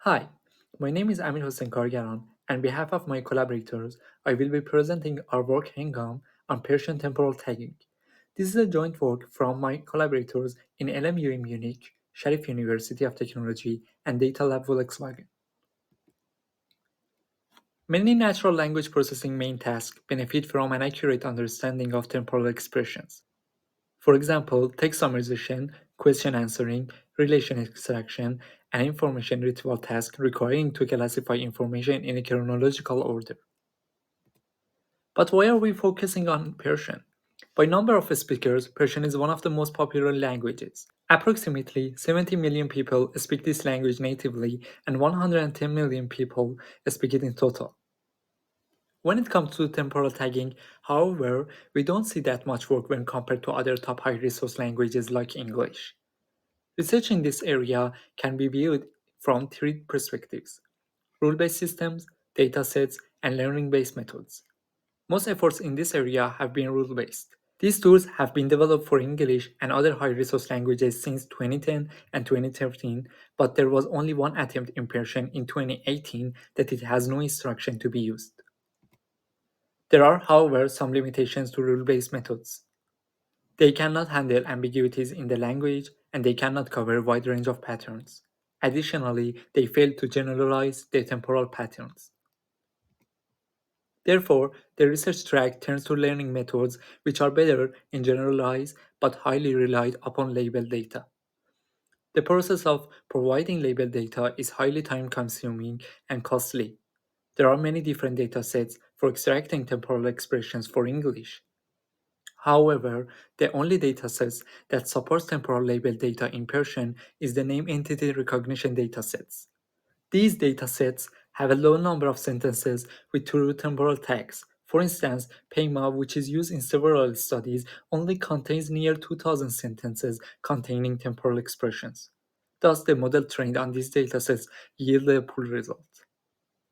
Hi, my name is Amir Hossein Kargaran. On behalf of my collaborators, I will be presenting our work Hengam on Persian temporal tagging. This is a joint work from my collaborators in LMU Munich, Sharif University of Technology, and Data Lab Volkswagen. Many natural language processing main tasks benefit from an accurate understanding of temporal expressions. For example, text summarization, question answering, relation extraction, and information retrieval tasks requiring to classify information in a chronological order. But why are we focusing on Persian? By number of speakers, Persian is one of the most popular languages. Approximately 70 million people speak this language natively, and 110 million people speak it in total. When it comes to temporal tagging, however, we don't see that much work when compared to other top high resource languages like English. Research in this area can be viewed from three perspectives: rule based systems, datasets, and learning based methods. Most efforts in this area have been rule based. These tools have been developed for English and other high resource languages since 2010 and 2013, but there was only one attempt in Persian in 2018 that it has no instruction to be used. There are, however, some limitations to rule based methods. They cannot handle ambiguities in the language and they cannot cover a wide range of patterns. Additionally, they fail to generalize the temporal patterns. Therefore, the research track turns to learning methods which are better in generalized but highly relied upon labeled data. The process of providing labeled data is highly time consuming and costly. There are many different data sets for extracting temporal expressions for English. However, the only datasets that supports temporal label data in Persian is the name entity recognition datasets. These datasets have a low number of sentences with true temporal tags. For instance, PEMA, which is used in several studies, only contains near 2000 sentences containing temporal expressions. Thus, the model trained on these datasets yield a poor result.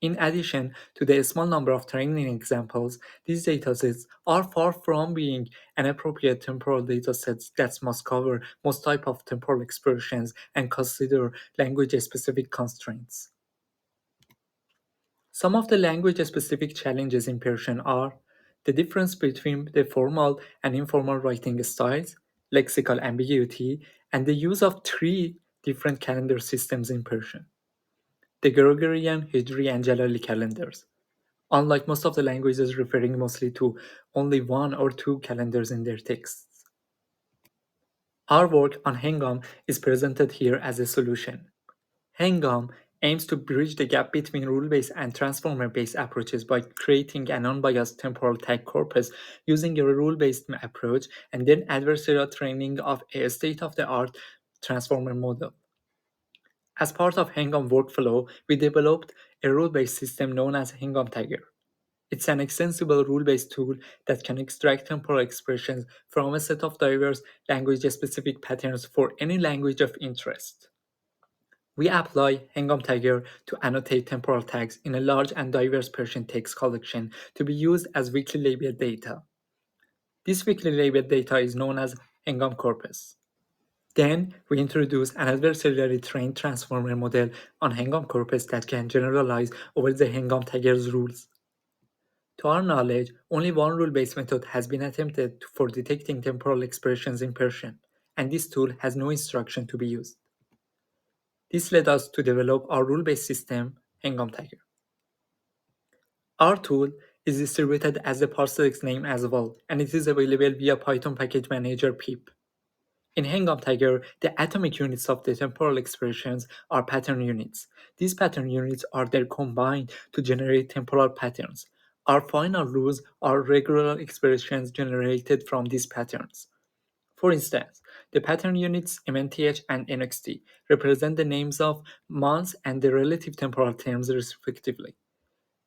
In addition to the small number of training examples, these datasets are far from being an appropriate temporal datasets that must cover most type of temporal expressions and consider language-specific constraints. Some of the language-specific challenges in Persian are the difference between the formal and informal writing styles, lexical ambiguity, and the use of three different calendar systems in Persian: the Gregorian, Hijri, and Jalali calendars. Unlike most of the languages referring mostly to only one or two calendars in their texts. Our work on Hengam is presented here as a solution. Hengam aims to bridge the gap between rule-based and transformer-based approaches by creating an unbiased temporal tag corpus using a rule-based approach and then adversarial training of a state-of-the-art transformer model. As part of Hengam workflow, we developed a rule-based system known as Hengam Tagger. It's an extensible rule-based tool that can extract temporal expressions from a set of diverse language-specific patterns for any language of interest. We apply Hengam Tagger to annotate temporal tags in a large and diverse Persian text collection to be used as weakly labeled data. This weakly labeled data is known as Hengam corpus. Then we introduce an adversarially trained transformer model on Hengam corpus that can generalize over the Hengam Tagger's rules. To our knowledge, only one rule-based method has been attempted for detecting temporal expressions in Persian, and this tool has no instruction to be used. This led us to develop our rule-based system, Hengam Tagger. Our tool is distributed as the parsecs name as well, and it is available via Python package manager pip. In Hengam Tagger, the atomic units of the temporal expressions are pattern units. These pattern units are then combined to generate temporal patterns. Our final rules are regular expressions generated from these patterns. For instance, the pattern units MNTH and NXT represent the names of months and the relative temporal terms respectively.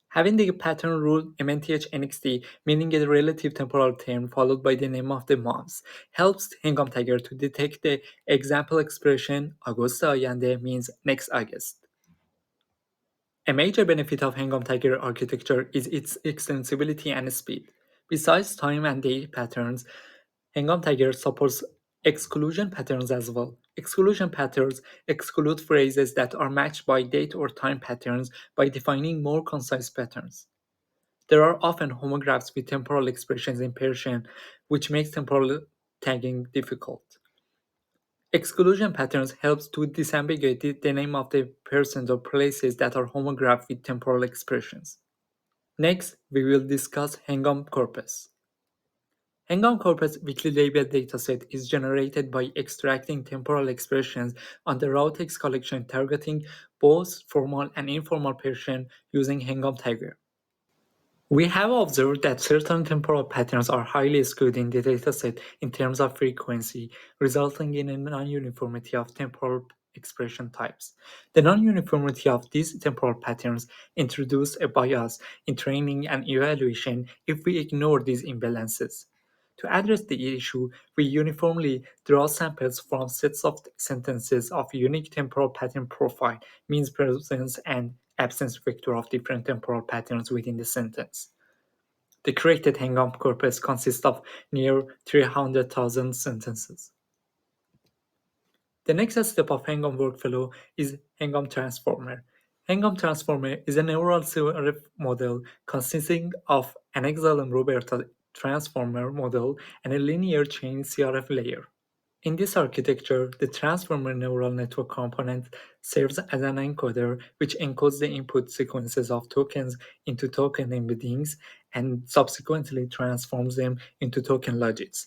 Having the pattern rule MNTH NXT, meaning a relative temporal term followed by the name of the months, helps Hengam Tagger to detect the example expression August ayande means next August. A major benefit of Hengam Tagger architecture is its extensibility and speed. Besides time and date patterns, Hengam Tagger supports exclusion patterns as well. Exclusion patterns exclude phrases that are matched by date or time patterns by defining more concise patterns. There are often homographs with temporal expressions in Persian, which makes temporal tagging difficult. Exclusion patterns helps to disambiguate the name of the persons or places that are homographed with temporal expressions. Next, we will discuss Hengam corpus. Hengam corpus weakly labeled dataset is generated by extracting temporal expressions on the raw text collection targeting both formal and informal Persian using Hengam tagger. We have observed that certain temporal patterns are highly skewed in the dataset in terms of frequency, resulting in a non-uniformity of temporal expression types. The non-uniformity of these temporal patterns introduce a bias in training and evaluation if we ignore these imbalances. To address the issue, we uniformly draw samples from sets of sentences of unique temporal pattern profile, means presence and absence vector of different temporal patterns within the sentence. The created Hengam corpus consists of near 300,000 sentences. The next step of Hengam workflow is Hengam transformer. Hengam transformer is a neural CRF model consisting of an XLM-Roberta transformer model and a linear chain CRF layer. In this architecture, the transformer neural network component serves as an encoder which encodes the input sequences of tokens into token embeddings and subsequently transforms them into token logits.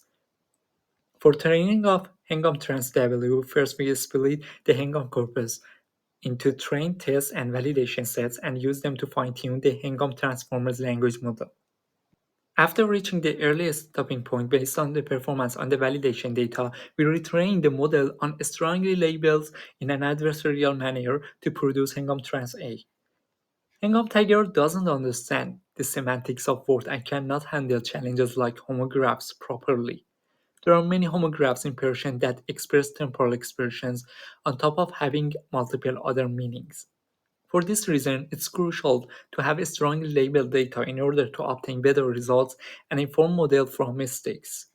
For training of Hengam Trans W, first we split the Hengam corpus into train, test, and validation sets and use them to fine-tune the Hengam Transformers language model. After reaching the earliest stopping point based on the performance on the validation data, we retrain the model on strongly labels in an adversarial manner to produce Hengam Trans A. Hengam Tiger doesn't understand the semantics of words and cannot handle challenges like homographs properly. There are many homographs in Persian that express temporal expressions on top of having multiple other meanings. For this reason, it's crucial to have strongly labeled data in order to obtain better results and inform model from mistakes.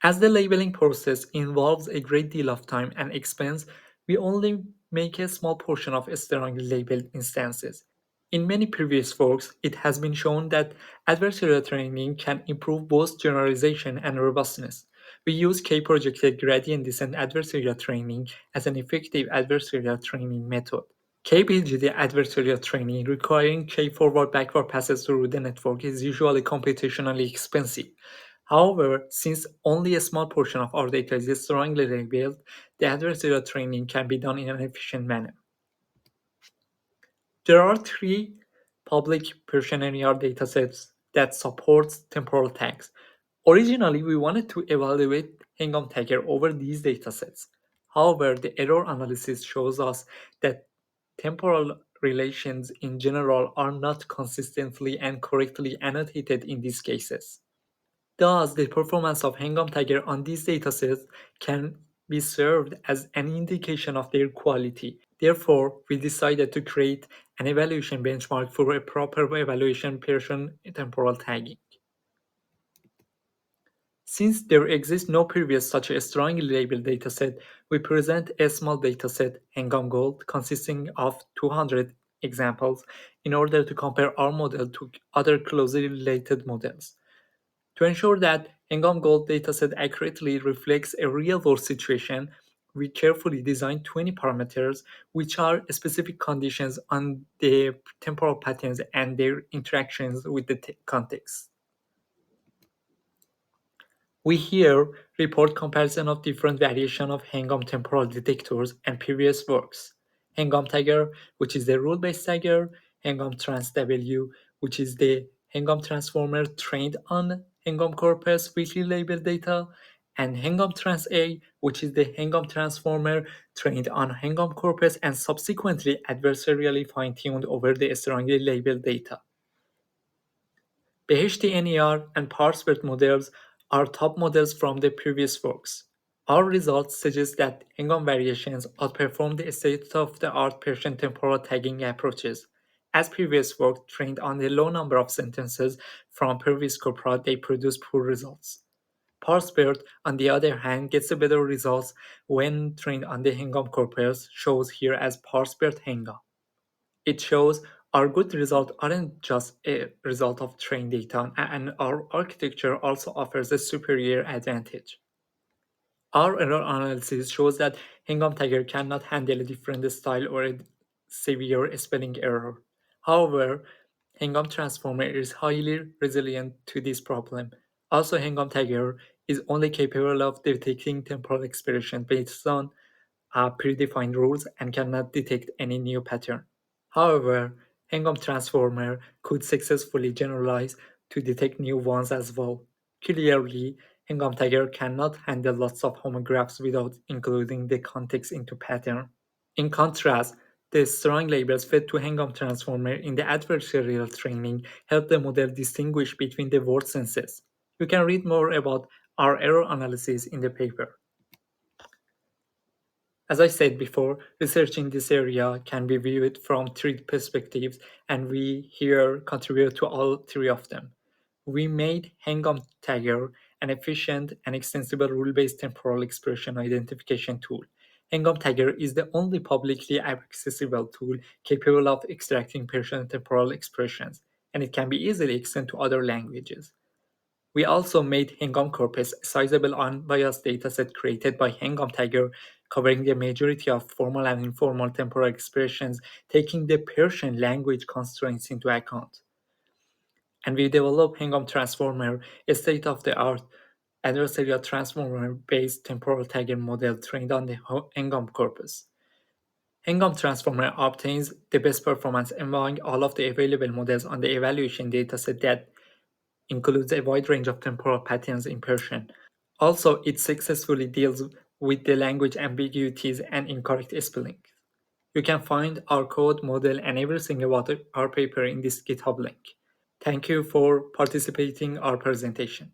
As the labeling process involves a great deal of time and expense, we only make a small portion of strongly labeled instances. In many previous works, it has been shown that adversarial training can improve both generalization and robustness. We use K-projected gradient descent adversarial training as an effective adversarial training method. K-BGD adversarial training requiring K-forward-backward passes through the network is usually computationally expensive. However, since only a small portion of our data is strongly labeled, the adversarial training can be done in an efficient manner. There are three public Persian NER datasets that support temporal tags. Originally, we wanted to evaluate Hengam tagger over these datasets. However, the error analysis shows us that temporal relations in general are not consistently and correctly annotated in these cases. Thus, the performance of Hengam tagger on these datasets can be served as an indication of their quality. Therefore, we decided to create an evaluation benchmark for a proper evaluation Persian temporal tagging. Since there exists no previous such a strongly labeled dataset, we present a small dataset, Hengam Gold, consisting of 200 examples in order to compare our model to other closely related models. To ensure that Hengam Gold dataset accurately reflects a real-world situation, we carefully designed 20 parameters, which are specific conditions on the temporal patterns and their interactions with the context. We here report comparison of different variation of Hengam temporal detectors and previous works. Hengam tagger, which is the rule-based tagger, Hengam trans W, which is the Hengam transformer trained on Hengam corpus weakly labeled data, and Hengam trans A, which is the Hengam transformer trained on Hengam corpus and subsequently adversarially fine-tuned over the strongly labeled data. Beheshti NER and ParsBERT models are top models from the previous works. Our results suggest that Hengam variations outperform the state-of-the-art Persian temporal tagging approaches. As previous work trained on a low number of sentences from previous corpora, they produce poor results. ParseBird, on the other hand, gets a better results when trained on the Hengam corpus, shows here as ParseBird Hengam. It shows our good results aren't just a result of trained data, and our architecture also offers a superior advantage. Our error analysis shows that Hengam tagger cannot handle a different style or a severe spelling error. However, Hengam transformer is highly resilient to this problem. Also, Hengam tagger is only capable of detecting temporal expression based on predefined rules and cannot detect any new pattern. However, Hengam transformer could successfully generalize to detect new ones as well. Clearly, Hengam tagger cannot handle lots of homographs without including the context into pattern. In contrast, the strong labels fed to Hengam transformer in the adversarial training help the model distinguish between the word senses. You can read more about our error analysis in the paper. As I said before, research in this area can be viewed from three perspectives, and we here contribute to all three of them. We made Hengam Tagger an efficient and extensible rule-based temporal expression identification tool. Hengam Tagger is the only publicly accessible tool capable of extracting Persian temporal expressions, and it can be easily extended to other languages. We also made Hengam corpus a sizable unbiased dataset created by Hengam Tagger, covering the majority of formal and informal temporal expressions, taking the Persian language constraints into account. And we developed Hengam Transformer, a state-of-the-art adversarial transformer-based temporal tagger model trained on the Hengam corpus. Hengam Transformer obtains the best performance among all of the available models on the evaluation dataset that includes a wide range of temporal patterns in Persian. Also, it successfully deals with the language ambiguities and incorrect spelling. You can find our code, model, and everything about our paper in this GitHub link. Thank you for participating in our presentation.